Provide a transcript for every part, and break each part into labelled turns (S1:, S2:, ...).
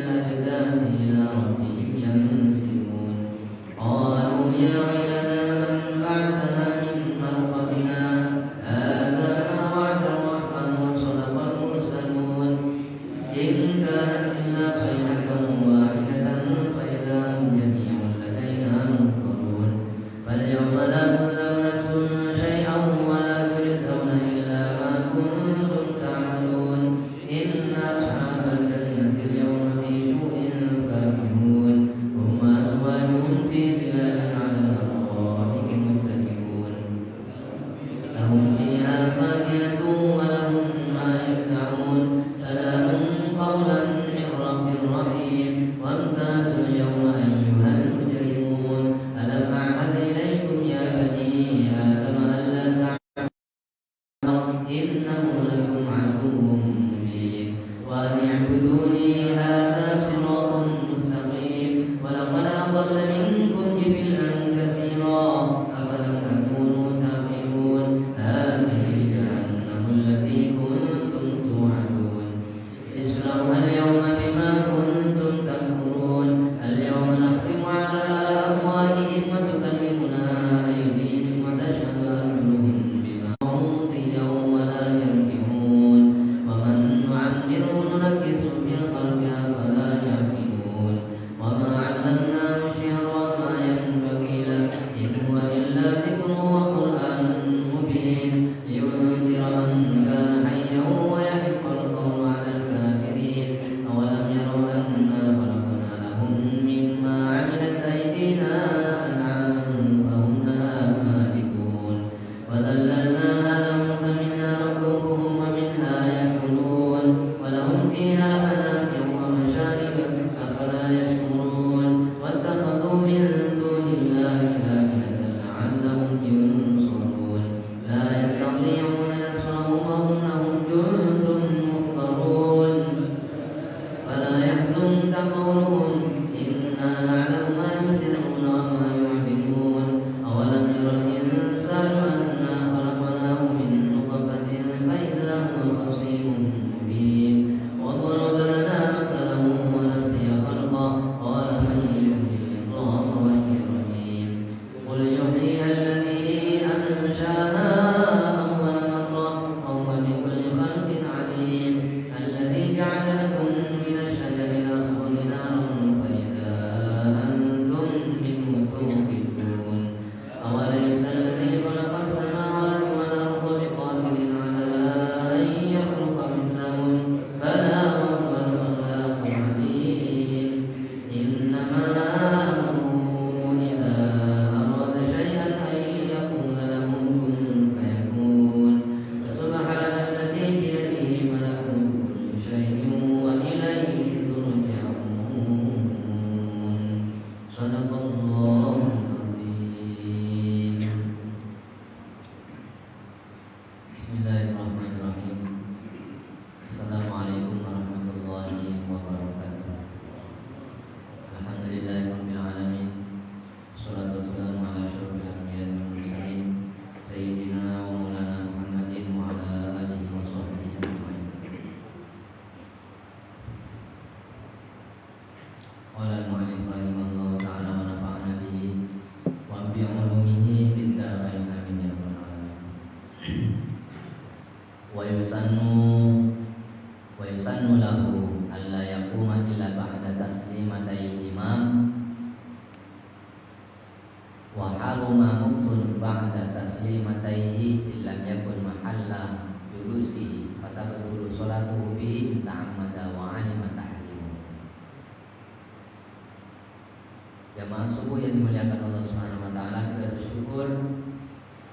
S1: الأجداث إلى ربهم ينسلون قالوا يا ويلنا من بعثنا من مرقدنا هذا ما وعد الرحمن وصدق المرسلون إن كانت إلا صيحة واحدة فإذا هم جميع لدينا محضرون فاليوم لا تظلم نفس شيئا ولا تجزون إلا ما كنتم تعملون إن أصحاب الجنة اليوم في شؤم فاكهون هم وأزواجهم في ظلال على الأرائك متكئون لهم فيها فاكهة ولهم ما يدعون سلام قولا من رب رحيم وامتازوا اليوم أيها المجرمون ألم أعهد إليكم يا بني آدم ألا تعبدوا إنه لكم عدو مبين وأن اعبدوني هذا صراط مستقيم ولقد أضل منكم جبلا كثيرا أفلم تكونوا تعقلون هذه جهنم التي كنتم توعدون اصلوها اليوم بما كنتم تكفرون اليوم نختم على أفواههم وتكلمنا أيديهم وتشهد أرجلهم بما عملوا يوم لا يرجعون ومن نعمره ننكسه في الخلق أفلا يعقلون وما علمناه الشعر وما ينبغي له إن هو إلا ذكر وقرآن مبين لينذر من كان حيا ويحق القول على الكافرين أولم يروا أنا خلقنا لهم مما عملت أيدينا أنعاما فهم لها مالكون وذللناها لهم فمنها ركوبهم ومنها يأكلون ولهم فيها منافع ومشارب أفلا يشكرون واتخذوا من دون الله آلهة لعلهم ينصرون لا يستطيعون نصرهم وهم لهم جند محضرون فلا يحزنك قولهم إنا نعلم ما يسرون وما يعلنون أولم ير الإنسان أنا خلقناه من نطفة فإذا هو خصيم مبين وضرب لنا مثلا ونسي خلقه قال من يحيي العظام وهي رميم قل يحييها الذي أنشأها أول مرة وهو بكل خلق عليم الذي جعل لكم من الشجر الأخضر نارا فإذا أنتم منه توقدون أوليس الذي خلق السماوات والأرض بقادر على أن يخلق مثلهم بلى وهو الخلاق العليم إنما أمره إذا أراد شيئا أن يقول له كن فيكون فسبحان الذي بيده ملكوت كل شيء وإليه ترجعون صدق الله العظيم بسم الله الرحمن الرحيم السلام عليكم ورحمة الله وبركاته الحمد لله رب العالمين والصلاة والسلام على أشرف الأنبياء والمرسلين سيدنا ومولانا محمد وعلى آله وصحبه أجمعين قال المؤلف رحمه الله تعالى ونفعنا به وبعلومه في الدارين آمين يا رب العالمين ويسن له ألا يقوم إلا بعد تسليمتي الإمام وحرم مكث بعد تسليمتيه إن لم يكن محل جلوسه فتبطل صلاته به إن تعمد وعلم تحريمه. Jamaah subuh yang dimuliakan Allah Subhanahu wa taala, kita bersyukur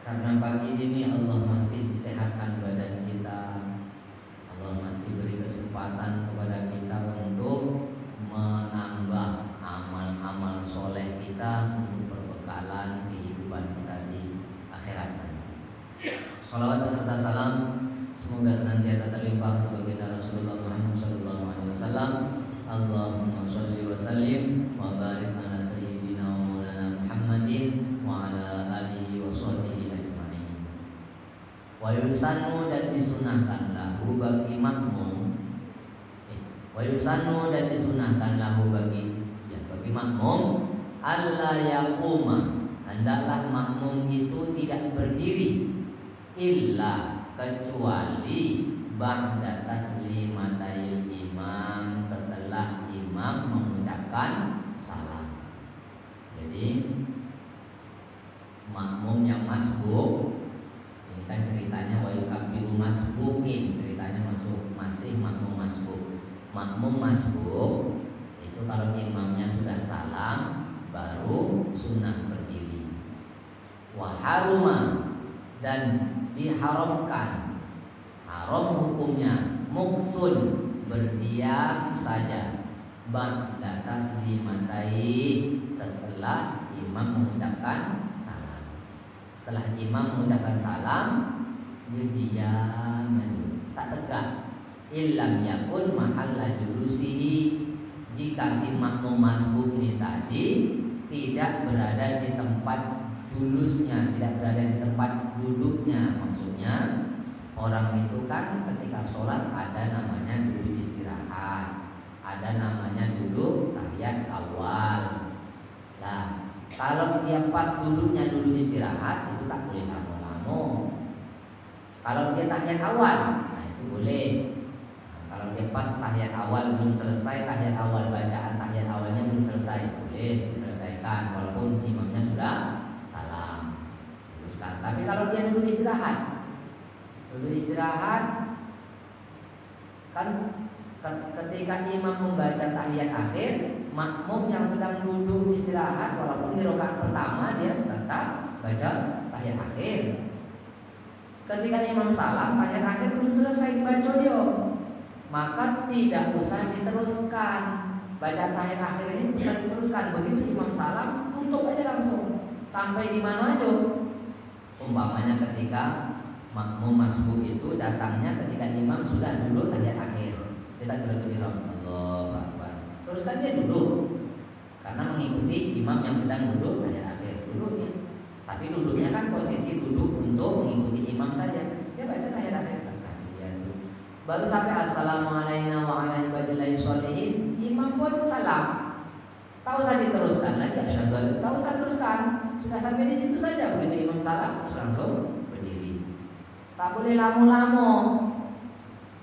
S1: karena pagi ini Allah masih sehatkan badan kita. Allah masih beri kesempatan kepada kita untuk menambah amal-amal soleh kita untuk perbekalan kehidupan kita di akhirat nanti. Salawat beserta salam semoga senantiasa terlimpah kepada baginda Rasulullah Muhammad SAW. Allahumma sholli wa sallim wa barik ala sayyidina wa maulana Muhammadin wa ala alihi wa sahbihi ajma'in. Wa yusannu dan disunahkan lahu bagi makmum. Wa yusannu dan disunahkan lahu bagi makmum alla yaquma, hendaklah makmum itu tidak berdiri illa kecuali ba'da taslimatayil imam, setelah imam mengucapkan salam. Jadi makmum yang masbuk, ini kan ceritanya wa yukabbiru masbukin, ceritanya masih makmum masbuk. Makmum masbuk itu kalau imamnya sudah salam baru sunnah berdiri. Wa haruma, dan diharamkan, haram hukumnya muksun, berdiam saja, ba'da taslimatai, setelah imam mengucapkan salam. Setelah imam mengucapkan salam, berdiam, tak tegak. Illam yakun mahalla julusihi, jika si makmum masbuk ini tadi tidak berada di tempat julusnya, tidak berada di tempat duduknya. Maksudnya orang itu kan ketika sholat ada namanya duduk istirahat, ada namanya duduk tahiyat awal. Nah, kalau dia pas duduknya duduk istirahat, itu tak boleh lama-lama. Kalau dia tahiyat awal, nah itu boleh. Kalau dia pas tahiyat awal belum selesai, tahiyat awal bacaan tahiyat awalnya belum selesai, boleh diselesaikan walaupun imamnya sudah salam. Teruskan. Tapi kalau dia duduk istirahat kan ketika imam membaca tahiyat akhir, makmum yang sedang duduk istirahat walaupun di rakaat pertama dia tetap baca tahiyat akhir. Ketika imam salam, tahiyat akhir belum selesai dibaca dia, maka tidak usah diteruskan. Bacaan tahiyat akhir ini bisa diteruskan. Begitu imam salam, tutup aja langsung sampai di mana aja. Umpamanya ketika makmum masbuk itu datangnya ketika imam sudah duduk tahiyat akhir, kita takbiratul Allahu Akbar, teruskan dia duduk karena mengikuti imam yang sedang duduk tahiyat akhir. Duduk ya, tapi duduknya kan posisi duduk untuk mengikuti imam saja. Dia baca tahiyat akhir, baru sampai assalamualaikum warahmatullahi wabarakatuh, imam pun salam. Tak usah diteruskan lagi asyhadu, tak usah teruskan. Sudah sampai di situ saja. Begitu imam salam terus langsung berdiri. Tak boleh lama-lama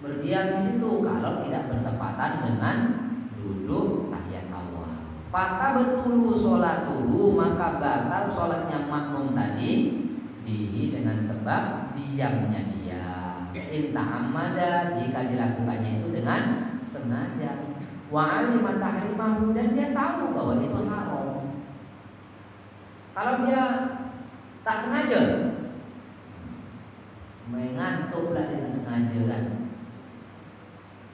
S1: berdiam di situ kalau tidak bertepatan dengan duduk tahiyat awal. Fata betul sholatuhu, maka batal sholatnya makmum tadi dihi dengan sebab diamnya dia. Inta'amada, jika dilakukannya itu dengan sengaja. Wa alima tahrimahu, dan dia tahu bahwa itu haram. Kalau dia tak sengaja, mengantuklah dengan sengaja kan,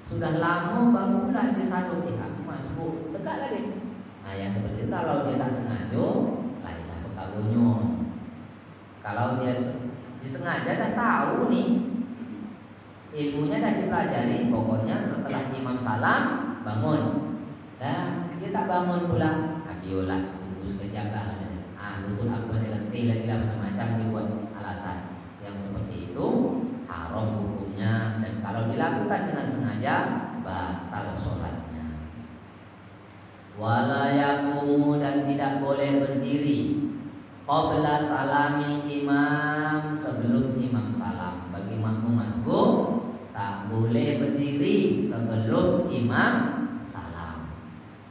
S1: sudah lama barulah disaduk, aku masbuk, tegak lagi. Nah yang seperti itu kalau dia tak sengaja, lainlah pekagunya. Kalau dia disengaja dah tahu nih, ilmunya dah dipelajari, pokoknya setelah imam salam bangun. Dan dia tak bangun pula, abiolah tunggu sekejap lah. Betul aku masih letih lagi lah, macam-macam dibuat alasan. Yang seperti itu haram hukumnya, dan kalau dilakukan dengan sengaja batal sholatnya. Wala yaqumu, dan tidak boleh berdiri qabla salami imam, sebelum imam salam. Bagi makmum masbuk tak boleh berdiri sebelum imam salam.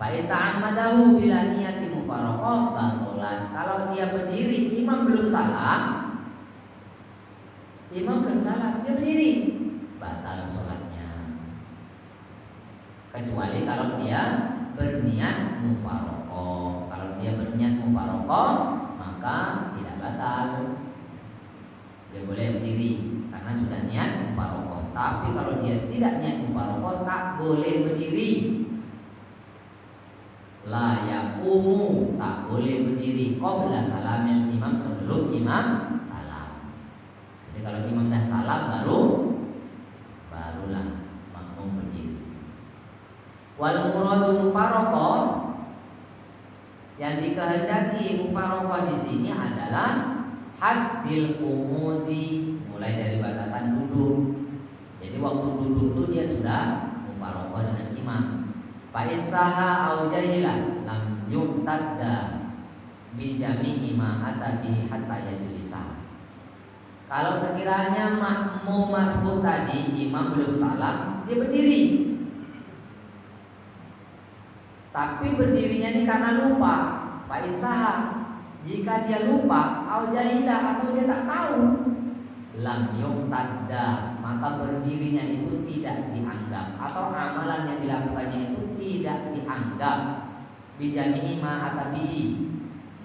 S1: Fa ta'ammadahu bila niyati mufaraqah batalan. Kalau dia berdiri imam belum salam, dia berdiri, batal sholatnya. Kecuali kalau dia berniat mufaraqah. Kalau dia berniat mufaraqah maka tidak batal. Dia boleh berdiri karena sudah niat mufaraqah. Tapi kalau dia tidak niat mufaraqah tak boleh berdiri. La yaqumu, tak boleh berdiri qabla salamil imam, sebelum imam salam. Jadi kalau imam dah salam barulah makmum berdiri. Wal muradu mufaraqah, yang dikehendaki mufaraqah di sini adalah haddil qumudi, mulai dari batasan duduk. Jadi waktu duduk itu dia sudah mufaraqah dengan imam. Fa in saha au jahila lam yuqtadda bi jami'i ma atabi hatta yajlisa. Kalau sekiranya makmum masbuk tadi imam belum salam, dia berdiri. Tapi berdirinya ini karena lupa. Fa in saha, jika dia lupa au jahila atau dia tak tahu, lam yuqtadda, maka berdirinya itu tidak dianggap atau amalan yang dilakukannya itu tidak dianggap bijami'i ma atabihi.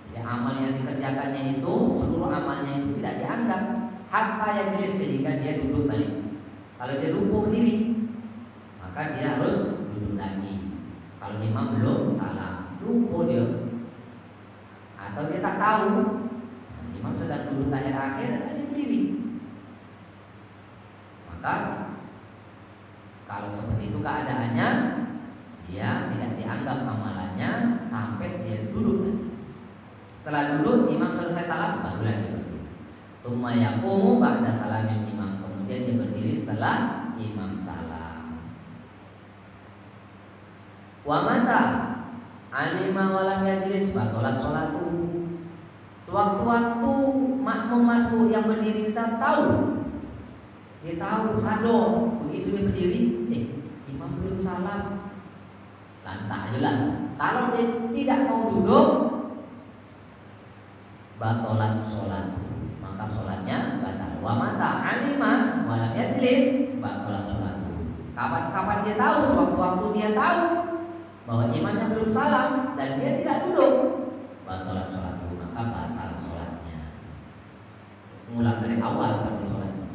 S1: Jadi amal yang dikerjakannya itu seluruh amalnya itu tidak dianggap hatta yajlis, sehingga dia duduk balik. Kalau dia lupa berdiri, maka dia harus duduk lagi. Kalau imam belum salam, lupa dia atau dia tak tahu, imam sedang duduk akhir-akhir dan dia berdiri, maka kalau seperti itu keadaannya, dia tidak dianggap amalannya sampai dia duduk. Setelah duduk, imam selesai salam, barulah dia berdiri. Tsumma yaqumu ba'da salamin imam, kemudian dia berdiri setelah imam salam. Wa mata alima wa lam yajlis batalat sholatu. Sewaktu-waktu makmum masbuk yang berdiri kita tahu, dia tahu sadar, begitu dia berdiri, imam belum salam, lantah aja lah. Kalau dia tidak mau duduk, batalat sholat, maka sholatnya batal. Wa mata alima wa lam yajlis batalat sholat. Kapan-kapan dia tahu, sewaktu-waktu dia tahu bahwa imamnya belum salam dan dia tidak duduk, batalat sholat, maka batal sholatnya. Mulai dari awal berarti sholatnya.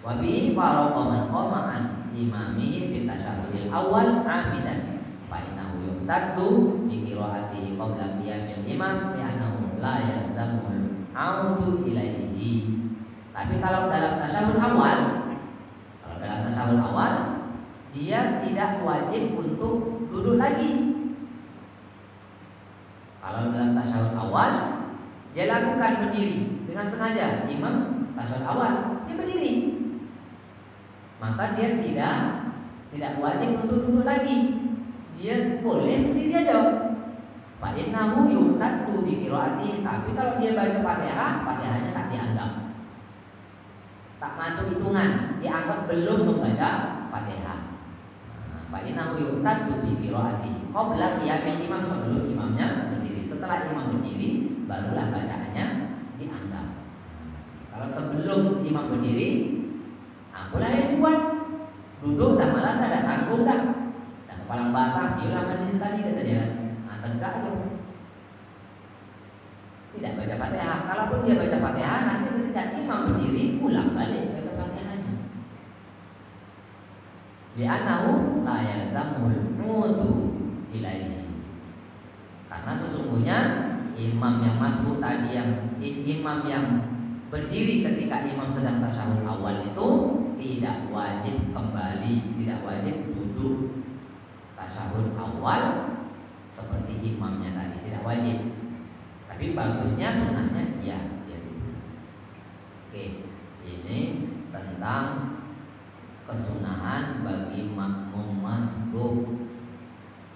S1: Wa bi faraqa man qama an imamihi fi tasyahhudil awal amidan fa innahu yuqtaddu bi qiraatihi qabla qiyamil imam li annahu la yalzamul audu ilaihi. Tapi kalau dalam tasyahud awal, dia tidak wajib untuk duduk lagi. Kalau dalam tasyahud awal, dia lakukan berdiri dengan sengaja. Imam tasyahud awal, dia berdiri, maka dia tidak wajib untuk duduk lagi. Dia boleh berdiri aja. Fa innahu yuqtaddu bi qiraatihi. Tapi kalau dia baca Fatihah, Fatihahnya tak dianggap, tak masuk hitungan, dianggap belum membaca Fatihah. Fa innahu yuqtaddu bi qiraatihi qabla qiyamil imam, sebelum imamnya berdiri. Setelah imam berdiri, barulah bacaannya dianggap. Kalau sebelum imam berdiri, apalah yang dibuat? Duduk dah malas, dah tanggung dah kepala basah, dia mandi sekali kata dia. Tegak aja, tidak baca Fatihah. Kalaupun dia baca Fatihah, nanti ketika imam berdiri, ulang balik baca Fatihahnya. Li'annahu la yalzamul udu ilaihi. Karena sesungguhnya imam yang masbuk tadi, imam yang berdiri ketika imam sedang tasyahud awal itu tidak wajib kembali, tidak wajib duduk tasyahud awal seperti imamnya tadi, tidak wajib. Tapi bagusnya, sunnahnya iya. Oke, ini tentang kesunahan bagi makmum masbuk.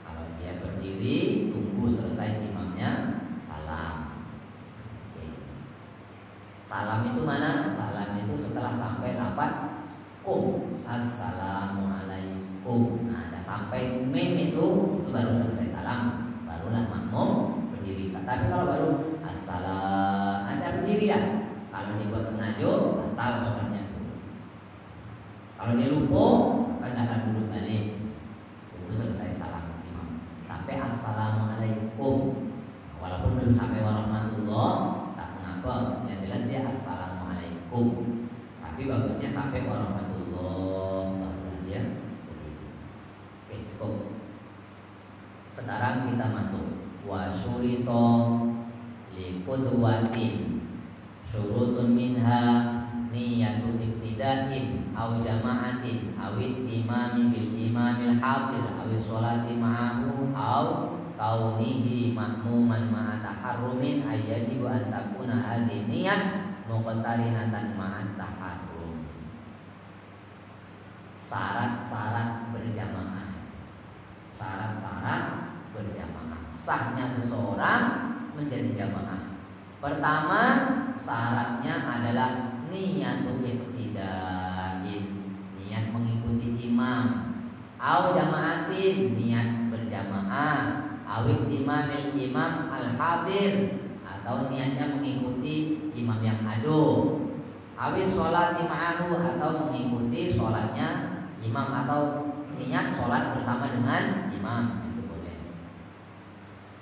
S1: Kalau dia berdiri, tunggu selesai imamnya salam. Oke. Salam itu mana? Salam itu setelah sampai lafaz kum, assalamualaikum. Nah, ada sampai mim itu baru selesai salam, barulah makmum berdiri. Tapi kalau baru assalam, Anda berdiri ya. Kalau dibuat sengaja, batal sholatnya. Kalau dia lupa, kan akan duduk balik, tunggu selesai salam imam sampai assalamualaikum. Walaupun belum sampai warahmatullah, tak mengapa, yang jelas dia assalamualaikum. Tapi bagusnya sampai warahmatullah, barulah dia berdiri. Oke, cukup. Sekarang kita masuk wa syurito li qudwatin syurutun minha niyatu ibtida'in aw jama'atin aw itimami bil imamil hadir aw sholati ma'ahu aw kaunihi ma'muman ma'a taharrumin ayyajibu an takuna hadhihi niyah muqtarinatan ma'at taharrum. Syarat-syarat berjamaah. syarat-syarat berjamaah. Sahnya seseorang menjadi jamaah. Pertama, syaratnya adalah niyatul iqtidain, niat mengikuti imam. Au jamaatin, niat berjamaah. Awit imamil imam al-hadir, atau niatnya mengikuti imam yang ado. Awit sholat ma'ahu, atau mengikuti sholatnya imam, atau niat sholat bersama dengan imam, itu boleh.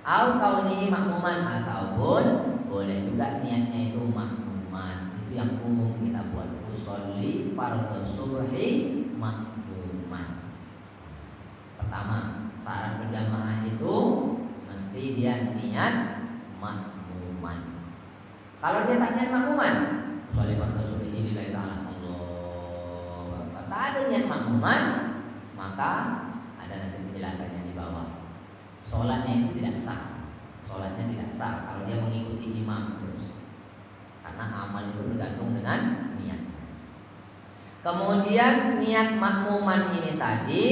S1: Au kaunihi makmuman, ataupun boleh juga niatnya itu makmuman. Itu yang umum kita buat, usolli fardhu subhi makmuman. Pertama, syarat berjamaah itu mesti dia niat makmuman. Kalau dia tak niat makmuman, usolli fardhu subhi lillahi ta'ala, Allah, tak ada niat makmuman, maka ada nanti penjelasannya di bawah. Sholatnya itu tidak sah. Sholatnya tidak sah kalau dia mengikuti imam terus, karena amal itu bergantung dengan niat. Kemudian niat makmuman ini tadi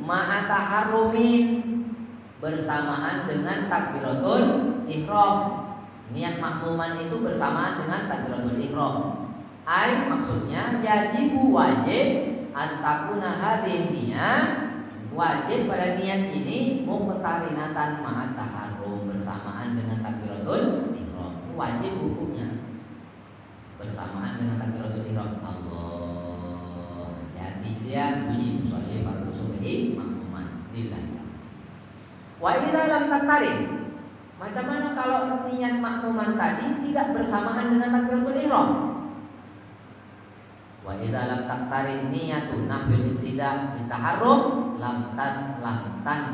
S1: ma'ataharrumin, bersamaan dengan takbiratul ihram. Niat makmuman itu bersamaan dengan takbiratul ihram. Ai maksudnya yajibu, wajib, antakuna hadin niat, wajib pada niat ini muqtarinatan ma'at taharrum, bersamaan dengan takbiratul ihram. Wajib hukumnya bersamaan dengan takbiratul ihram. Allah, jadi dia bunyi sholli fardhu subhi makmuman lillah. Wa idza lam taqtarin, macam mana kalau niat makmuman tadi tidak bersamaan dengan takbiratul ihram? Wa idza lam taqtarin niyatu nafil ibtida' bitaharrum lam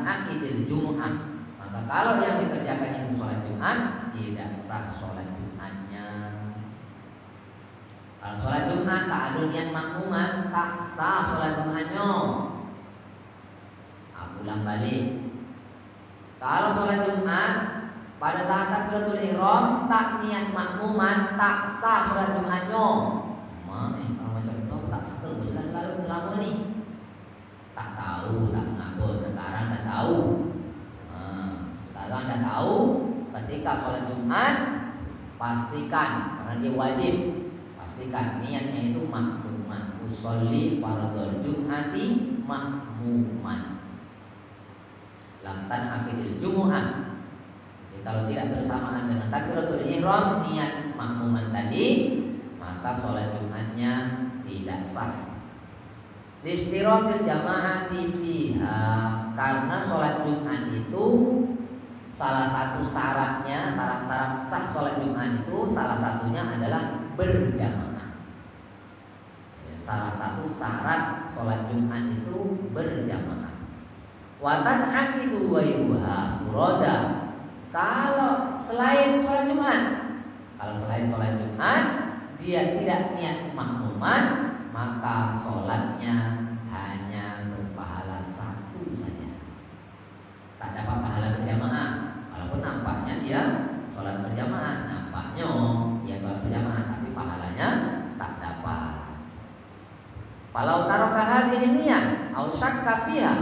S1: akidil jumu'ah. Maka kalau yang dikerjakan itu sholat Jumat, tidak sah sholat Jumatnya. Kalau sholat Jumat tak ada niat makmuman, tak sah sholat Jumatnya. Aku ulang balik. Kalau sholat Jumat pada saat takbiratul ihram tak niat makmuman, tak sah sholat Jumatnya. Kalau macam itu tak sah, selalu ngelamun nih. Tak tahu, tak ngapa, sekarang dah tahu. Sekarang dah tahu, ketika sholat Jumat pastikan, karena dia wajib, pastikan niatnya itu makmuman. Usolli fardhul jum'ati makmuman. Lam akidil jumu'ah. Jadi kalau tidak bersamaan dengan takbiratul ihram niat makmuman tadi, maka sholat Jumatnya tidak sah. Istirahatul jamaati fiha, karena sholat Jumat itu salah satu syaratnya, syarat-syarat sah sholat Jumat itu salah satunya adalah berjamaah. Salah satu syarat sholat Jumat itu berjamaah. Watan akidu wairuha furoda. Kalau selain sholat Jumat, dia tidak niat makmuman, maka sholatnya hanya berpahala satu saja, tak dapat pahala berjamaah. Walaupun nampaknya dia sholat berjamaah, nampaknya dia sholat berjamaah, tapi pahalanya tak dapat. Kalau taroka hadhihi niyah au syakka fiha,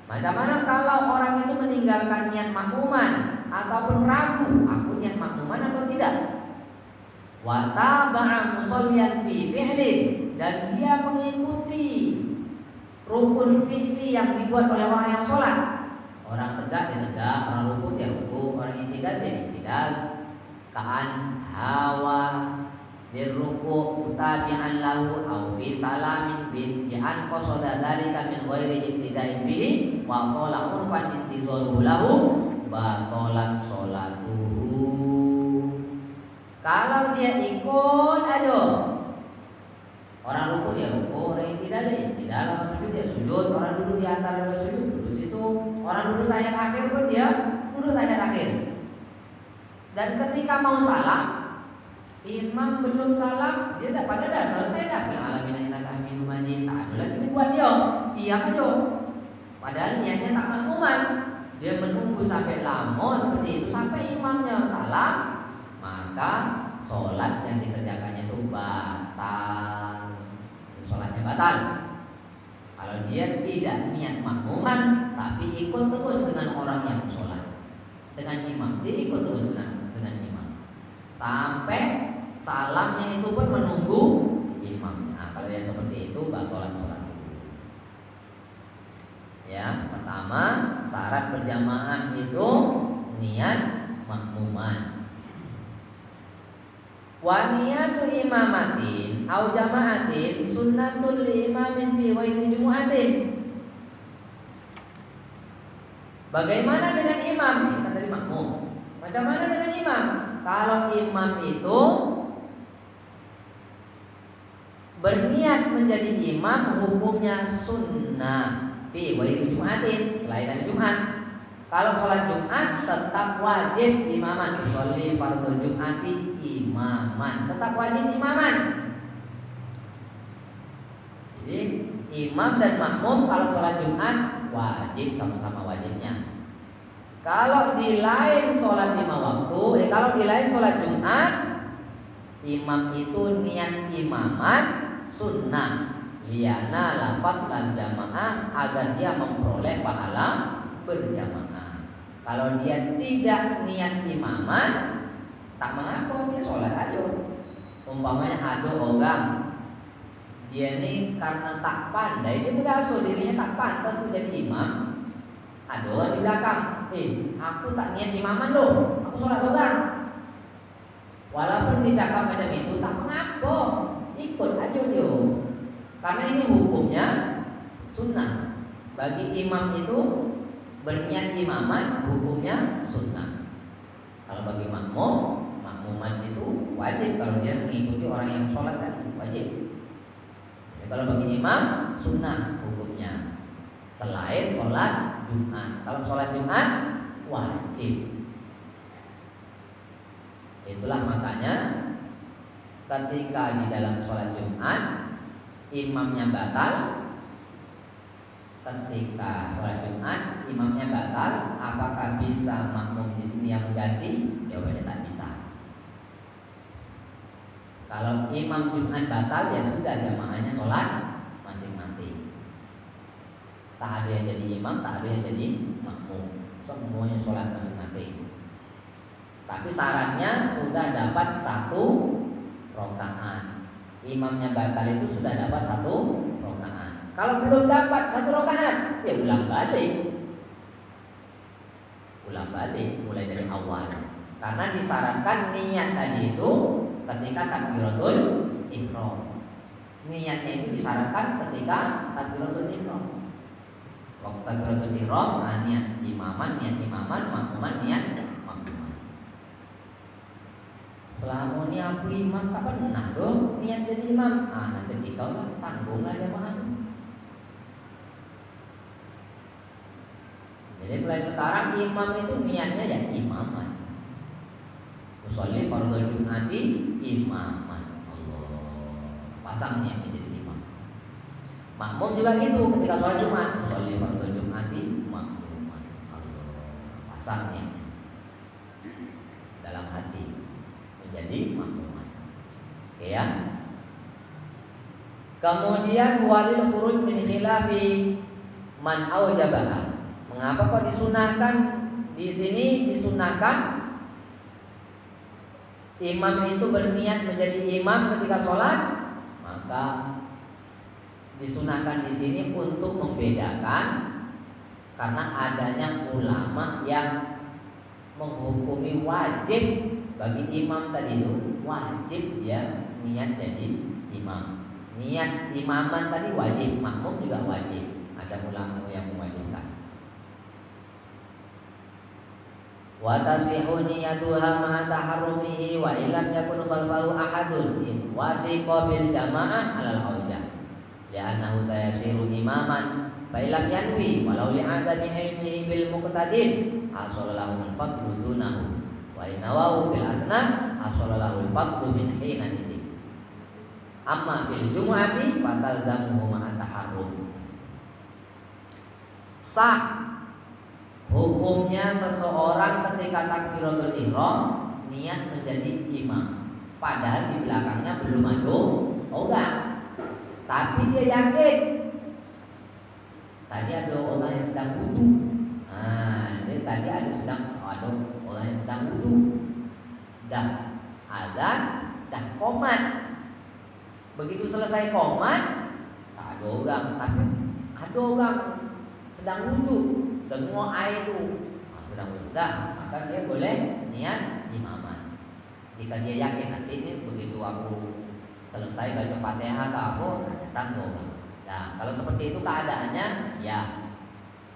S1: macam mana kalau orang itu meninggalkan niat makmuman ataupun ragu, aku niat makmuman atau tidak? Wa taba'a musalliyan fi fi'lin, dan dia mengikuti rukun fi'li yang dibuat oleh orang yang sholat. Orang tegak dia tegak, orang ruku dia ruku, orang i'tidal dia i'tidal. Ka'an hawa dirruku mutabi'an lahu au fi salamin bi an qasada dzalika min ghairi iktida'in bihi wa qala urfan intizaru lahu batalat sholatuhu. Kalau dia ikut aja, orang ruku dia ruku, orang i'tidal dia i'tidal, orang sujud dia sujud, orang duduk di antara dua sujud duduk situ, orang duduk tahiyat akhir pun dia duduk tahiyat akhir. Dan ketika mau salam, imam belum salam, dia dah pada dah selesai dah. Yang alamin innaka hamidum majid, tak ada lagi buat dia, diam aja. Padahal niatnya tak makmuman, dia menunggu sampai lama seperti itu sampai imamnya salam, maka sholat yang dikerjakannya itu batal. Sholatnya batal. Kalau dia tidak niat makmuman, tapi ikut terus dengan orang yang sholat, dengan imam. Dia ikut terus dengan imam sampai salamnya itu pun menunggu imam. Nah, kalau yang seperti itu batalan sholat. Ya, pertama syarat berjamaah itu niat makmuman. Wa niyatu imamatin au jama'atin sunnatul li imamin fi ghairi jumu'atin. Bagaimana dengan imam? Ini kan tadi makmum. Macam mana dengan imam? Kalau imam itu berniat menjadi imam, hukumnya sunnah fi ghairi jumu'atin, selain hari Jumat. Kalau sholat Jumat tetap wajib imaman. Sholli fardhu Jum'ati imaman, tetap wajib imaman. Jadi imam dan makmum kalau sholat Jumat wajib, sama-sama wajibnya. Kalau di lain sholat lima waktu, kalau di lain sholat Jumat, imam itu niat imaman sunnah liana lafaz dan jamaah agar dia memperoleh pahala berjamaah. Kalau dia tidak niat imaman, tak mengapa, dia sholat aja. Umpamanya ada orang, dia ini karena tak pandai, dia berasal dirinya tak pantas menjadi imam. Ada orang di belakang, aku tak niat imaman loh, aku sholat seorang. Walaupun dicakap macam itu, tak mengapa, ikut aja dia. Karena ini hukumnya sunnah. Bagi imam itu berniat imaman hukumnya sunnah. Kalau bagi makmuman itu wajib kalau dia mengikuti orang yang sholat tadi, wajib. Ya, kalau bagi imam sunnah hukumnya, selain sholat Jumat. Kalau sholat Jumat wajib. Itulah makanya ketika di dalam sholat Jumat imamnya batal, ketika sholat Jumat imamnya batal, apakah bisa makmum di sini yang mengganti? Jawabannya tak bisa. Kalau imam Jumat batal, ya sudah, jamaahnya sholat masing-masing. Tak ada yang jadi imam, tak ada yang jadi makmum, semuanya sholat masing-masing. Tapi syaratnya sudah dapat 1 rakaat. Imamnya batal itu sudah dapat 1 rakaat. Kalau belum dapat 1 rakaat, ya ulang balik mulai dari awal. Karena disyaratkan niat tadi itu ketika takbiratul ihram. Niatnya itu disyaratkan ketika takbiratul ihram. Waktu takbiratul ihram, niat imaman, makmuman, niat makmuman. Selama ini aku imam, tak pernah dong niat jadi imam. Nasib kita lah, tanggunglah jamaah. Jadi mulai sekarang imam itu niatnya ya imaman. Usolli fardhu Jum'ati imaman. Allah, pasang niatnya jadi imam. Makmum juga gitu, ketika sholat Jumat, usolli fardhu Jum'ati makmuman. Allah, pasang niatnya dalam hati menjadi makmuman. Oke ya. Kemudian walil khuruj min khilafi man aujabaha. Mengapa kok disunahkan di sini? Disunahkan imam itu berniat menjadi imam ketika sholat, maka disunahkan di sini untuk membedakan karena adanya ulama yang menghukumi wajib bagi imam tadi itu, wajib ya niat jadi imam. Niat imaman tadi wajib, makmum juga wajib. Ada ulama yang mewajibkan. Wa tasihu niyatuha ma'a taharrumihi wa illam yakun khalfahu ahadun in wasiqa bil jamaah 'alal aujah li'annahu sayasiru imaman fa illam yanwi walau li'adami ilmihi bil muqtadin hasalallahu al-fadlu dunahu wa inawahu bil asna hasalallahu al-fadlu min hina idin amma bil jumu'ati fatalzamuhu ma'a taharrum. Sah hukumnya seseorang ketika takbiratul ihram niat menjadi imam, padahal di belakangnya belum ada orang, tapi dia yakin tadi ada orang yang sedang wudhu. Tadi ada orang yang sedang wudhu. Dah azan, dah qomat. Begitu selesai qomat, tak ada orang, tapi ada orang sedang wudhu, dengar air itu, sedang wudhu. Dah, maka dia boleh niat imaman. Jika dia yakin nanti ini begitu aku selesai baca Fatihah atau apa, datang orang. Nah, kalau seperti itu keadaannya, ya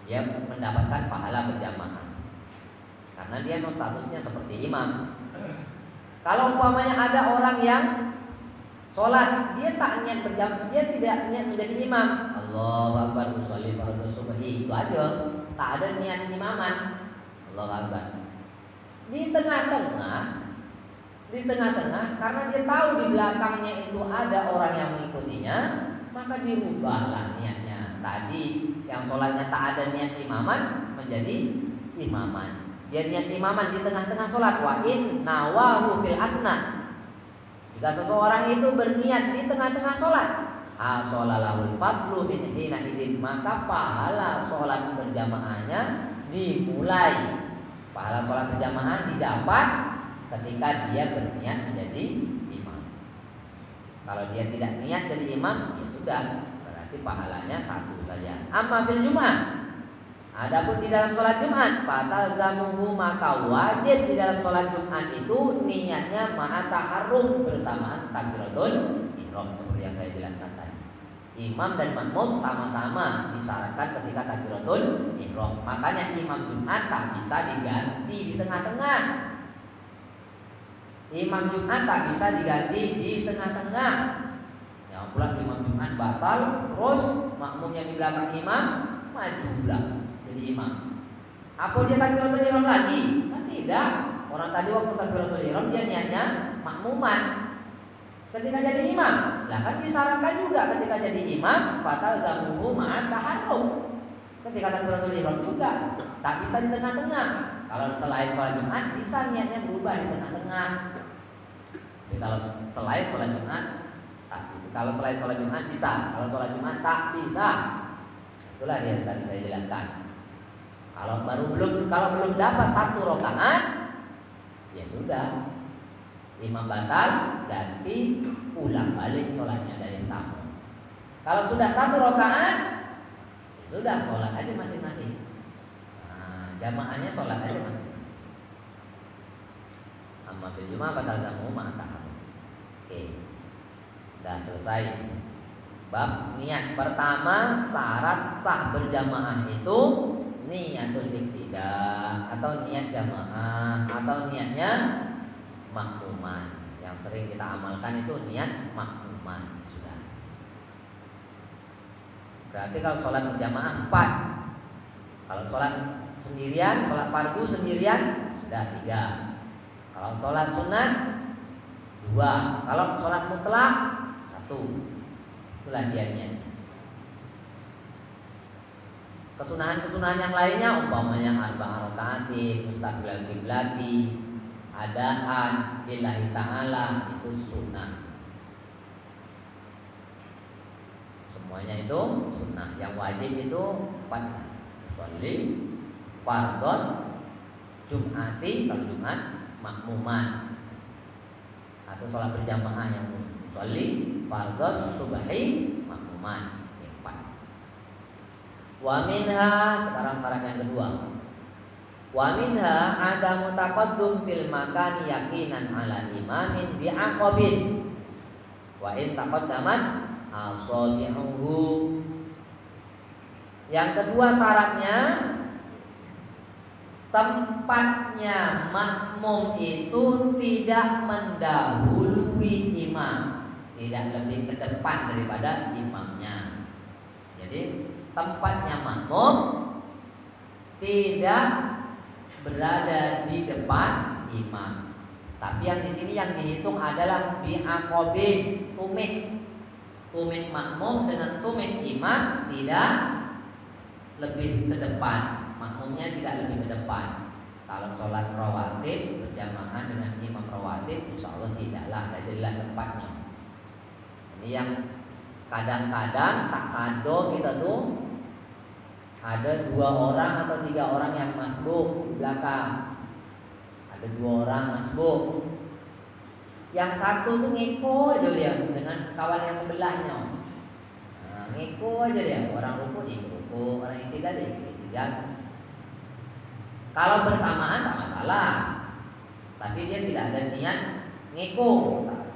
S1: dia mendapatkan pahala berjamaah. Karena dia statusnya seperti imam. Kalau umpamanya ada orang yang sholat, dia tak niat berjamaah, dia tidak niat menjadi imam. Allahu Akbar, usolli fardhu subhi, itu aja, tak ada niat imaman. Allahu Akbar. Di tengah-tengah, karena dia tahu di belakangnya itu ada orang yang mengikutinya, maka dirubahlah niatnya. Tadi yang sholatnya tak ada niat imaman menjadi imaman. Dia niat imaman di tengah-tengah sholat. Wa in nawahu fil asna. Jika seseorang itu berniat di tengah-tengah sholat, hasolalahul fadlu min hina idin, maka pahala sholat berjamaahnya dimulai. Pahala sholat berjamaah didapat ketika dia berniat menjadi imam. Kalau dia tidak niat jadi imam, ya sudah, berarti pahalanya satu saja. Amma fil Jumat, adapun di dalam sholat Jumat, fatalzamuhu, maka wajib di dalam sholat Jumat itu niatnya ma'a taharrum, bersamaan takbiratul ihram, seperti yang saya jelaskan tadi. Imam dan makmum sama-sama disyaratkan ketika takbiratul ihram. Makanya imam Jumat tak bisa diganti di tengah-tengah. Imam Jumat tak bisa diganti di tengah-tengah. Yang pula imam Jumat batal, terus makmum yang di belakang imam maju pula jadi imam. Apa dia takbiratul ihram lagi? Kan tidak. Orang tadi waktu takbiratul ihram dia niatnya makmuman. Ketika jadi imam, lah kan disyaratkan juga ketika jadi imam fatal zamuhu ma'at taharrum. Ketika takbiratul ihram juga tak bisa di tengah-tengah. Kalau selain sholat Jumat bisa niatnya berubah di tengah-tengah. Jadi kalau selain sholat Jumat, kalau selain sholat Jumat bisa, kalau sholat Jumat tak bisa. Itulah yang tadi saya jelaskan. Kalau belum dapat satu rakaat, ya sudah, imam batal, ganti, ulang balik sholatnya dari tamu. Kalau sudah satu rakaat, ya sudah, sholat aja masing-masing. Nah, jamaahnya sholat aja masing-masing. Amma fil Jumat fatalzamuhu ma'a taharrum. Oke, sudah selesai. Bab niat pertama, syarat sah berjamaah itu niatul iqtidah atau niat jamaah atau niatnya makmuman. Yang sering kita amalkan itu niat makmuman. Sudah. Berarti kalau sholat berjamaah 4. Kalau sholat sendirian, sholat fardu sendirian sudah 3. Kalau sholat sunat 2. Kalau sholat mutlak 1. Itulah niatnya. Kesunahan-kesunahan yang lainnya umpamanya arba'ah rakaatin, mustaqbilal qiblati, adaan lillahi ta'ala, itu sunnah. Semuanya itu sunnah. Yang wajib itu 4. Sholli fardhon Jum'ati, kalau Jumat makmuman, atau sholat berjamaah yang sholli fardhon subhi makmuman. Wa minha, sekarang syarat yang kedua. Wa minha adamu taqaddum fil makani yaqinan ala imamin bi'aqabin. Wa in taqaddamat asabi'uhu. Yang kedua syaratnya, tempatnya makmum itu tidak mendahului imam, tidak lebih ke depan daripada imamnya. Jadi tempatnya makmum tidak berada di depan imam. Tapi yang di sini yang dihitung adalah bi'aqobin, tumit makmum dengan tumit imam tidak lebih ke depan. Makmumnya tidak lebih ke depan. Kalau sholat rawatib berjamaah dengan imam rawatib, insya Allah tidaklah, tidak jelas tempatnya. Ini yang kadang-kadang tak sado kita tuh Ada 2 orang atau 3 orang yang masbuk di belakang. Ada 2 orang masbuk. Yang satu tuh ngiko aja dia dengan kawan yang sebelahnya. Nah, ngiko aja dia. Orang ruku dia ruku, orang yang tidak dia tidak. Kalau bersamaan tak masalah. Tapi dia tidak ada niat ngiko,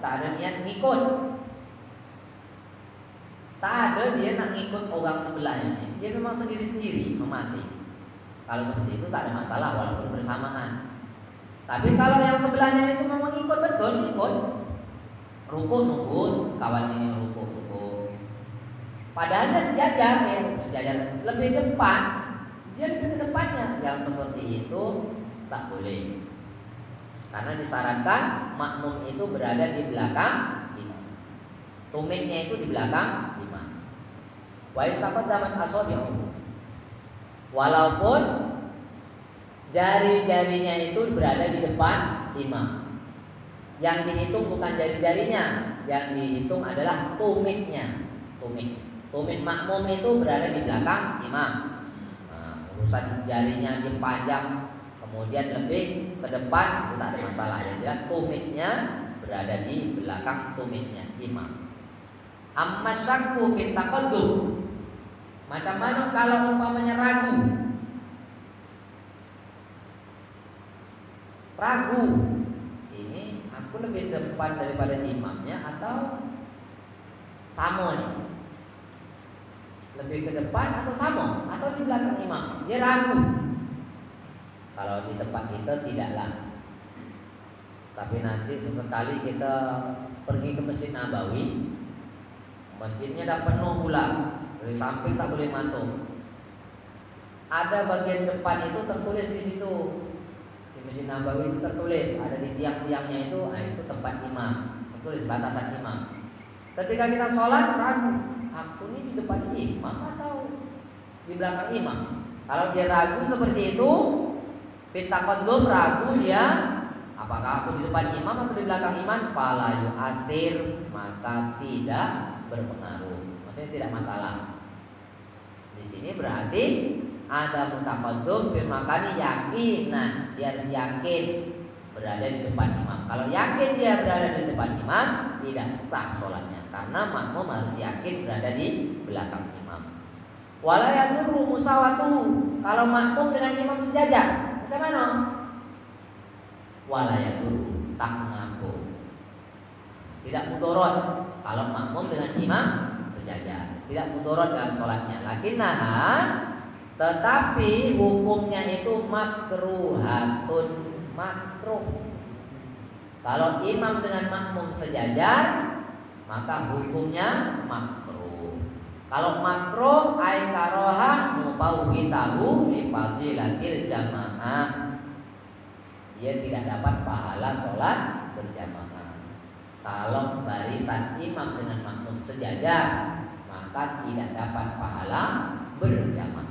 S1: tak ada niat ngikut. Tak ada dia nak ngikut orang sebelahnya. Dia memang sendiri-sendiri memasih. Kalau seperti itu tak ada masalah walaupun bersamaan. Tapi kalau yang sebelahnya itu memang ikut betul, ikut rukun nukut, kawan ini rukun. Padahal dia sejajar lebih depan, dia lebih ke depannya. Yang seperti itu tak boleh. Karena disyaratkan makmum itu berada di belakang imam. Tumiknya itu di belakang imam. Wa in taqaddamat asabi'uhu. Walaupun jari-jarinya itu berada di depan imam. Yang dihitung bukan jari-jarinya, yang dihitung adalah tumiknya. Tumik makmum itu berada di belakang imam. Nah, urusan jarinya dia panjang, kemudian lebih ke depan itu tak ada masalah. Yang jelas tumiknya berada di belakang tumiknya imam. Amma syakku fit taqaddum. Macam mana kalau umpamanya ragu, ini aku lebih depan daripada imamnya atau sama nih? Lebih ke depan atau sama atau di belakang imam? Dia ragu. Kalau di tempat kita tidaklah. Tapi nanti sesekali kita pergi ke Masjid Nabawi, masjidnya dah penuh pula, dari samping tak boleh masuk. Ada bagian depan itu tertulis di situ. Masjid Nabawi itu tertulis, ada di tiang-tiangnya itu, itu tempat imam, tertulis batasan imam. Ketika kita sholat ragu, aku ini di depan imam atau di belakang imam? Kalau dia ragu seperti itu, fitaqaddum ragu dia, apakah aku di depan imam atau di belakang imam? Fala yu'athir, maka tidak berpengaruh. Maksudnya tidak masalah. Di sini berarti ada mutaqaddum bil makani yakinan, dia harus yakin berada di depan imam. Kalau yakin dia berada di depan imam, tidak sah sholatnya karena makmum harus yakin berada di belakang imam. Wala yadurru musawatu, kalau makmum dengan imam sejajar, macam mana? Wala yadurru, tak mengaku, tidak mudorot kalau makmum dengan imam sejajar, tidak mudorot dalam sholatnya. Lakinnaha, tetapi hukumnya itu makruhatun, makruh. Kalau imam dengan makmum sejajar, maka hukumnya makruh. Kalau makruh ay karoha mufawwitahu li fadilatil jamaah. Dia tidak dapat pahala sholat berjamaah. Kalau barisan imam dengan makmum sejajar, maka tidak dapat pahala berjamaah.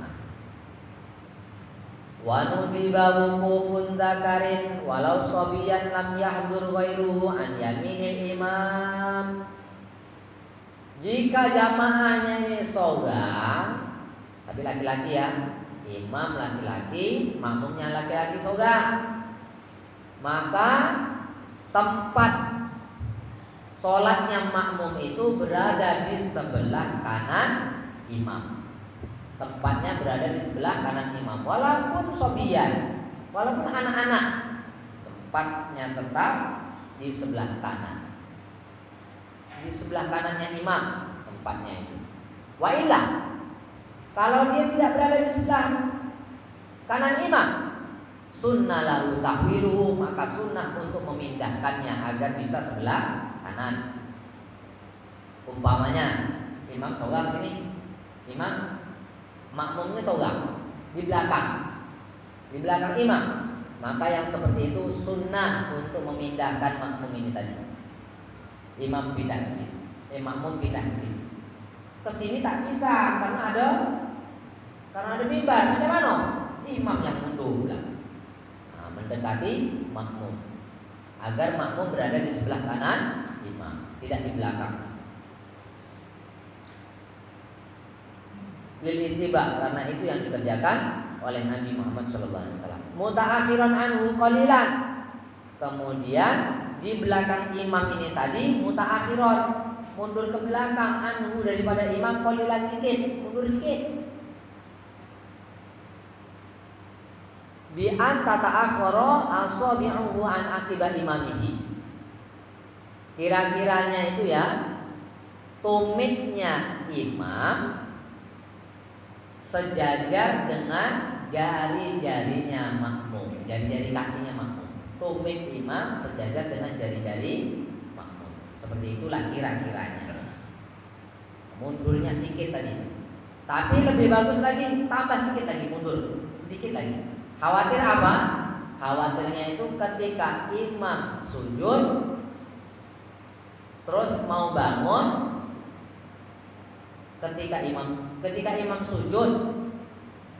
S1: Wa nudiba wukufun dzakarin walau sabiyan lam yahdur ghairuhu an yaminil imam. Jika jamaahnya ini sogang, tapi laki-laki ya, imam laki-laki, makmumnya laki-laki sogang, maka tempat sholatnya makmum itu berada di sebelah kanan imam. Tempatnya berada di sebelah kanan imam, walaupun sobiyan, walaupun anak-anak, tempatnya tetap di sebelah kanan, di sebelah kanannya imam tempatnya itu. Wa illa, kalau dia tidak berada di sebelah kanan imam, sunnah lahu tahwiluhu, maka sunnah untuk memindahkannya agar bisa sebelah kanan. Umpamanya imam sholat sini, imam makmumnya sholat di belakang imam, maka yang seperti itu sunnah untuk memindahkan makmum ini tadi. Imam pindah ke sini, makmum pindah ke sini. Ke sini tak bisa karena ada mimbar. Macam mana? Imam yang mundur belakang. Nah, mendekati makmum agar makmum berada di sebelah kanan imam, tidak di belakang. lil ittiba, karena itu yang dikerjakan oleh Nabi Muhammad SAW. Mutaakhiran anhu qalilan, kemudian di belakang imam ini tadi mutaakhiran, mundur ke belakang, anhu daripada imam, qalilan sedikit, mundur sedikit. Bi an tata'akhkhara asabi'uhu an akibat imamihi. Kira-kiranya itu ya, tumitnya imam sejajar dengan jari-jarinya makmum, jari-jari kakinya makmum. Tumit imam sejajar dengan jari-jari makmum. Seperti itulah kira-kiranya. Mundurnya sedikit tadi. Tapi lebih bagus lagi, tambah sedikit lagi, mundur sedikit lagi. Khawatir apa? Khawatirnya itu ketika imam sujud terus mau bangun, ketika imam sujud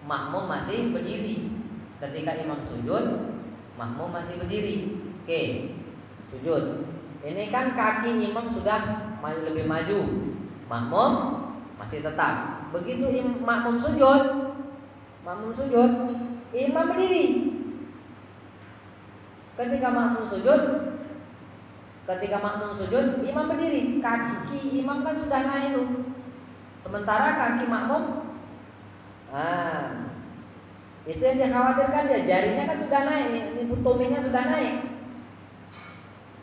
S1: makmum masih berdiri. Ketika imam sujud makmum masih berdiri. Oke, sujud. Ini kan kaki imam sudah lebih maju, makmum masih tetap. Begitu makmum sujud, imam berdiri. Ketika makmum sujud, imam berdiri. Kaki imam kan sudah naik tuh. Sementara kaki makmum, itu yang dikhawatirkan ya, jarinya kan sudah naik, ini tumitnya sudah naik.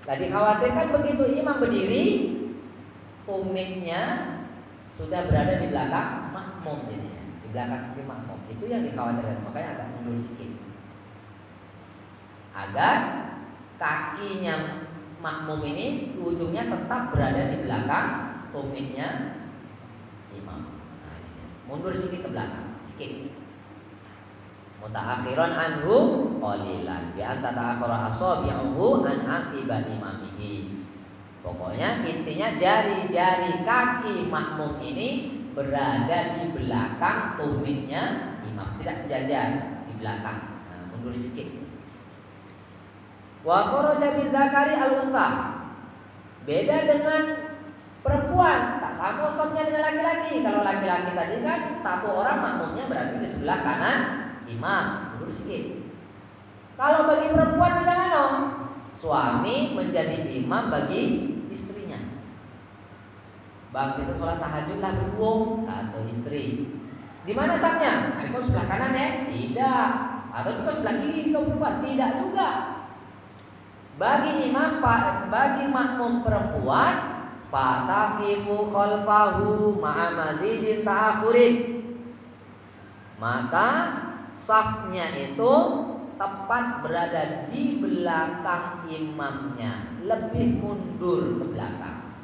S1: Tadi khawatirkan begitu imam berdiri, tumitnya sudah berada di belakang makmum jadinya, di belakang kaki makmum. Itu yang dikhawatirkan, makanya agak mundur sedikit, agar kakinya makmum ini ujungnya tetap berada di belakang tumitnya imam. Nah, ini mundur sedikit ke belakang, sedikit. Mutaakhiran anhu qalilan, bi an tata'akhkhara asabi'uhu an aqibat imamihi. Pokoknya intinya jari-jari kaki makmum ini berada di belakang tumitnya imam, tidak sejajar di belakang. Nah, mundur sedikit. Wa kharaja bidzakari al-untha. Beda dengan perempuan, tak sama sofnya dengan laki-laki. Kalau laki-laki tadi kan satu orang makmumnya berarti di sebelah kanan imam, mundur sedikit. Kalau bagi perempuan bagaimana? Suami menjadi imam bagi istrinya. Bang, kita sholat tahajud lah berdua atau istri. Di mana safnya? Kau sebelah kanan ya? Tidak. Atau kau sebelah kiri kau perempuan? Tidak juga. Bagi makmum perempuan, fataqifu khalfahu ma'a mazidin ta'akhurin. Maka safnya itu tepat berada di belakang imamnya, lebih mundur ke belakang.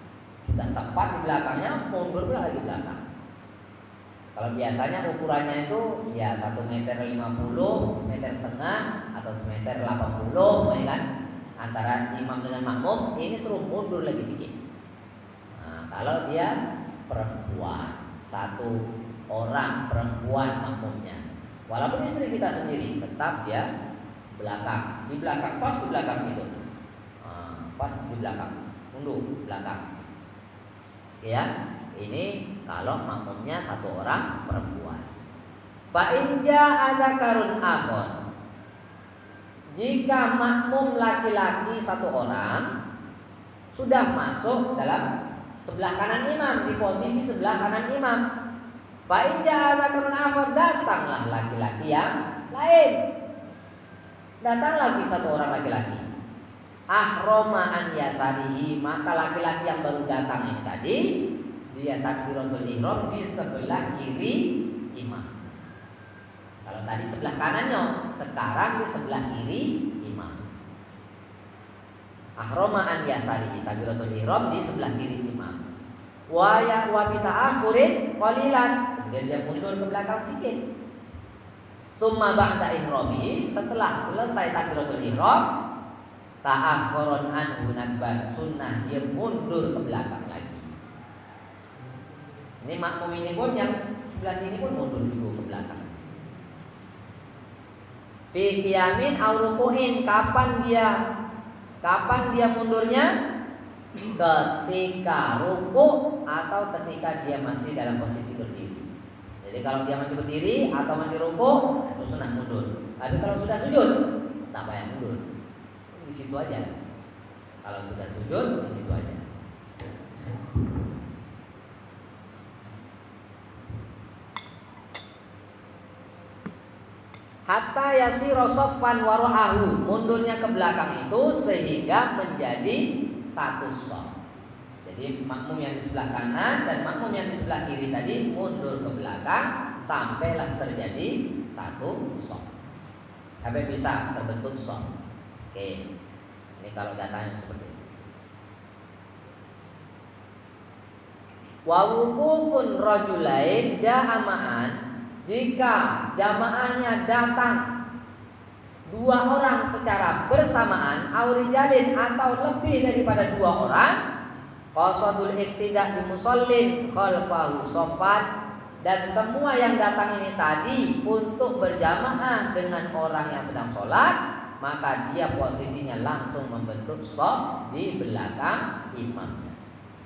S1: Sudah tepat di belakangnya, mundur lagi ke belakang. Kalau biasanya ukurannya itu ya 1,50 meter, 1,5 meter atau 1,80 meter, ya kan? Antara imam dengan makmum, ini suruh mundur lagi sedikit. Nah, kalau dia perempuan, satu orang perempuan makmumnya, walaupun istri kita sendiri, tetap dia belakang, di belakang, pas di belakang itu, pas di belakang, mundur belakang. Ya, ini kalau makmumnya satu orang perempuan. Fa in jaa dzakarun akhar. Jika makmum laki-laki satu orang sudah masuk dalam sebelah kanan imam, di posisi sebelah kanan imam, fa in jaa dzakarun akhar, datanglah laki-laki yang lain. Datang lagi satu orang laki-laki. Ahroma an yasarihi, maka laki-laki yang baru datang ini tadi dia takbiratul ihram di sebelah kiri imam. Kalau tadi sebelah kanannya, sekarang di sebelah kiri imam. Ahroma an yasarihi, takbiratul ihram di sebelah kiri imam. Wa bi ta'akhurin qalilan, kemudian dia mundur ke belakang sedikit. Summa ba'da ihramihi, setelah selesai takbiratul ihram, ta'akhurun anhu nadban, sunnah dia mundur ke belakang lagi. Ini makmum ini pun yang sebelah sini pun mundur juga ke belakang. Fi qiyamin aw ruku'in, kapan dia mundurnya? Ketika ruku atau ketika dia masih dalam posisi berdiri. Jadi Jadi kalau dia masih berdiri atau masih rukuk, itu sunnah mundur. Tapi kalau sudah sujud, tak payah mundur. Di situ aja. Kalau sudah sujud, di situ aja. Hatta yasira shaffan wara'ahu, mundurnya ke belakang itu sehingga menjadi satu shaf. Jadi makmum yang di sebelah kanan dan makmum yang di sebelah kiri tadi mundur ke belakang sampailah terjadi satu shaf. Sampai bisa terbentuk shaf. Oke. Ini kalau datanya seperti itu. Wa wuqufun rajulain jama'an, jika jamaahnya datang dua orang secara bersamaan, aurijalin atau lebih daripada dua orang, qasadul iqtida' bi musallin khalfahu shaffan, dan semua yang datang ini tadi untuk berjamaah dengan orang yang sedang sholat, maka dia posisinya langsung membentuk shaf di belakang imamnya.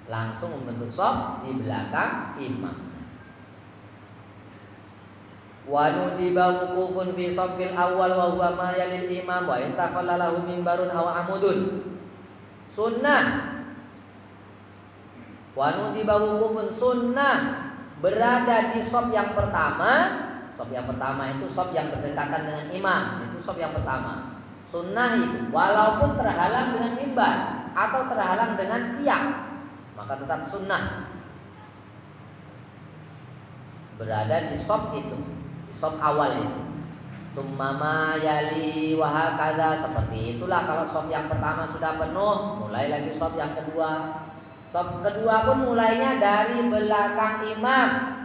S1: Langsung membentuk shaf di belakang imam. Wa nudiba wuqufun fi shaffil awwal wa huwa ma yalil imam wa in takhallalahu mimbarun aw amudun. Sunnah. Wa nudiba wuqufun sunnah berada di shaf yang pertama. Shaf yang pertama itu shaf yang berdekatan dengan imam, itu shaf yang pertama. Sunnah itu walaupun terhalang dengan mimbar atau terhalang dengan tiang, maka tetap sunnah berada di shaf itu, di shaf awal itu. Summama yali wahakadha, seperti itulah kalau shaf yang pertama sudah penuh, mulai lagi shaf yang kedua. Shaf kedua pun mulainya dari belakang imam.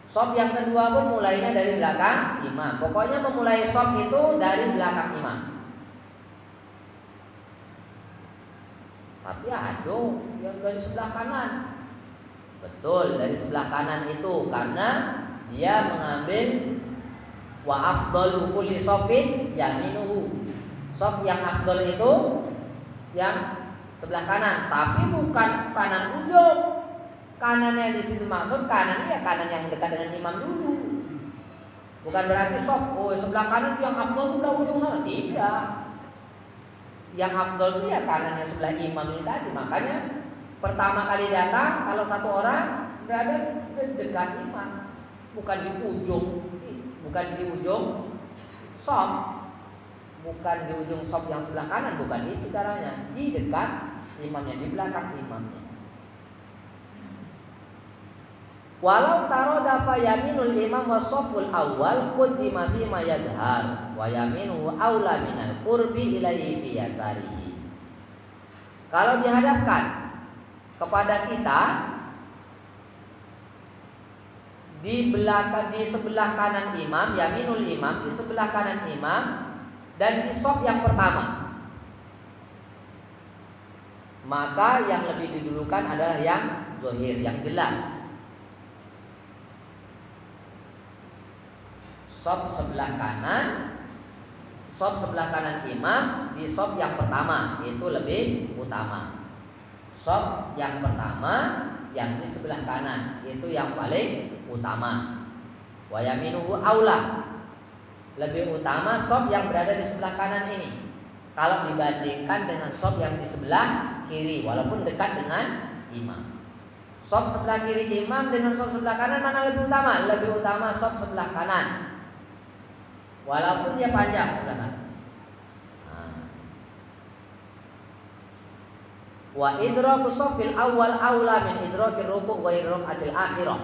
S1: Shaf yang kedua pun mulainya dari belakang imam. Pokoknya memulai shaf itu dari belakang imam. Tapi ada yang dari sebelah kanan. Betul, dari sebelah kanan itu karena dia mengambil wa afdalu kulli shafin yaminuhu. Shaf yang afdal itu yang sebelah kanan, tapi bukan kanan ujung. Kanan yang di situ maksud kanan ya kanan yang dekat dengan imam dulu. Bukan berarti shaf sebelah kanan itu yang afdal itu belah ujung sana. Tidak. Yang afdal itu ya kanan yang sebelah imam ini tadi. Makanya pertama kali datang kalau satu orang berada dekat imam, bukan di ujung shaf, bukan di ujung shaf yang sebelah kanan, bukan itu caranya. Di dekat imamnya, di belakang imamnya. Walau taroda fa yaminul imam wa shaful awal qaddima fi ma yadhhar wa yaminuhu aula minal qurbi ilaihi fi yasarihi. Kalau dihadapkan kepada kita di belakang, di sebelah kanan imam, yaminul imam, di sebelah kanan imam dan di shaf yang pertama, maka yang lebih didulukan adalah yang zahir, yang jelas. Shaf sebelah kanan imam di shaf yang pertama itu lebih utama. Shaf yang pertama yang di sebelah kanan itu yang paling utama. Wa yaminuhu aula, lebih utama shaf yang berada di sebelah kanan ini kalau dibandingkan dengan shaf yang di sebelah kiri, walaupun dekat dengan imam. Shaf sebelah kiri imam dengan shaf sebelah kanan mana lebih utama? Lebih utama shaf sebelah kanan, walaupun dia panjang sebelah kanan. Wa idraku shafil awal aula min idrakir ruku' wa idrakatil akhirah.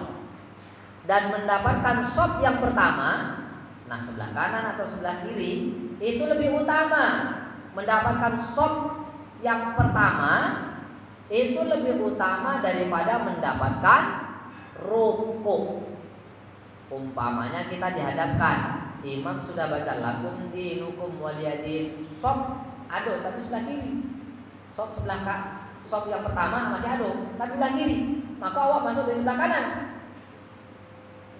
S1: Dan mendapatkan shaf yang pertama, nah sebelah kanan atau sebelah kiri, itu lebih utama. Mendapatkan shaf yang pertama itu lebih utama daripada mendapatkan ruku'. Umpamanya kita dihadapkan, imam sudah baca lakum dinukum waliyadin, shaf aduh tapi sebelah kiri. Shaf yang pertama masih aduh tapi sebelah kiri, maka awak masuk dari sebelah kanan.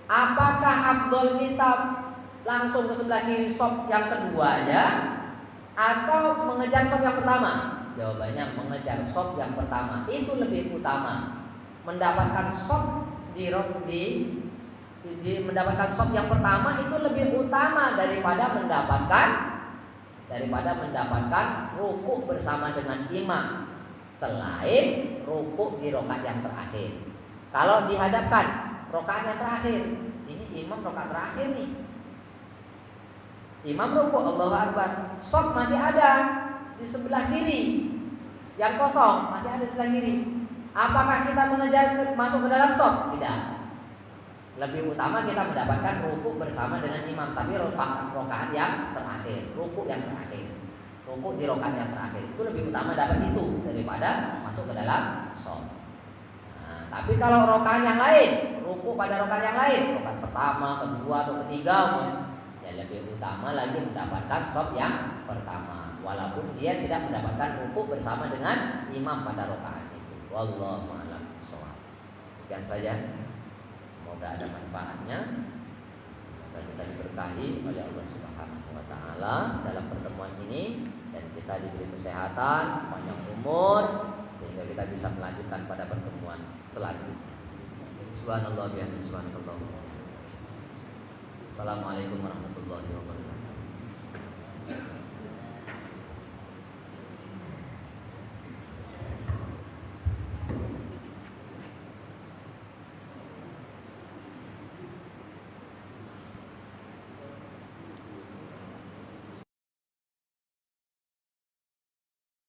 S1: Apakah afdol kita langsung ke sebelah kiri shaf yang kedua aja, atau mengejar shaf yang pertama? Jawabannya mengejar shaf yang pertama itu lebih utama. Mendapatkan shaf di mendapatkan shop yang pertama itu lebih utama daripada mendapatkan ruku bersama dengan imam, selain ruku di rakaat yang terakhir. Kalau dihadapkan rakaat yang terakhir, ini imam rakaat terakhir nih. Imam ruku Allahu Akbar, shop masih ada di sebelah kiri, yang kosong masih ada di sebelah kiri. Apakah kita mengejar masuk ke dalam shop? Tidak. Lebih utama kita mendapatkan ruku bersama dengan imam, tapi rakaat yang terakhir, ruku yang terakhir, ruku di rakaat yang terakhir itu lebih utama dapat itu daripada masuk ke dalam shop. Nah, tapi kalau rakaat yang lain, ruku pada rakaat yang lain, rakaat pertama, kedua atau ketiga, ya lebih utama lagi mendapatkan shop yang pertama, walaupun dia tidak mendapatkan ruku bersama dengan imam pada rakaat itu. Wallahu a'lam bishawab. Demikian saja. Semoga ada manfaatnya. Semoga kita diberkahi oleh Allah Subhanahu wa taala dalam pertemuan ini, dan kita diberi kesehatan, panjang umur, sehingga kita bisa melanjutkan pada pertemuan selanjutnya. Subhanallah bihamdihi subhanallah. Assalamualaikum warahmatullahi wabarakatuh.